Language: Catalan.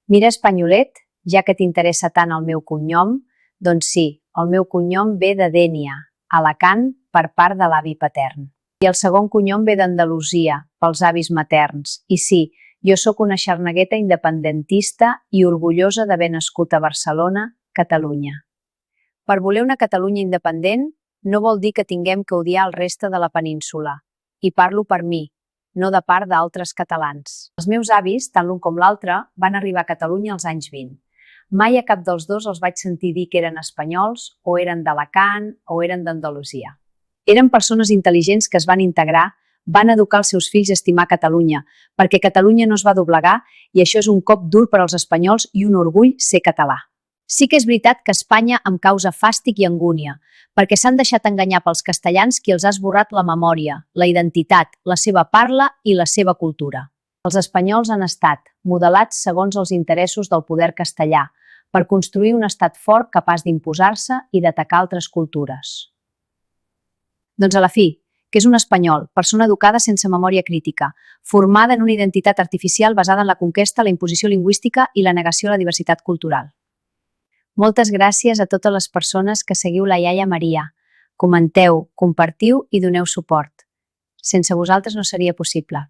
Mira, espanyolet, ja que t'interessa tant el meu cognom, doncs sí, el meu cognom ve de Dénia, Alacant, per part de l'avi patern. I el segon cognom ve d'Andalusia, pels avis materns. I sí, jo sóc una xarnegueta independentista i orgullosa d'haver nascut a Barcelona, Catalunya. Per voler una Catalunya independent no vol dir que tinguem que odiar el reste de la península. I parlo per mi, no de part d'altres catalans. Els meus avis, tant l'un com l'altre, van arribar a Catalunya als anys 20. Mai a cap dels dos els vaig sentir dir que eren espanyols, o eren d'Alacant, o eren d'Andalusia. Eren persones intel·ligents que es van integrar, van educar els seus fills a estimar Catalunya, perquè Catalunya no es va doblegar i això és un cop dur per als espanyols i un orgull ser català. Sí que és veritat que Espanya em causa fàstic i angúnia, perquè s'han deixat enganyar pels castellans qui els ha esborrat la memòria, la identitat, la seva parla i la seva cultura. Els espanyols han estat modelats segons els interessos del poder castellà per construir un estat fort capaç d'imposar-se i d'atacar altres cultures. Doncs a la fi, que és un espanyol, persona educada sense memòria crítica, formada en una identitat artificial basada en la conquesta, la imposició lingüística i la negació a la diversitat cultural. Moltes gràcies a totes les persones que seguiu la iaia Maria. Comenteu, compartiu i doneu suport. Sense vosaltres no seria possible.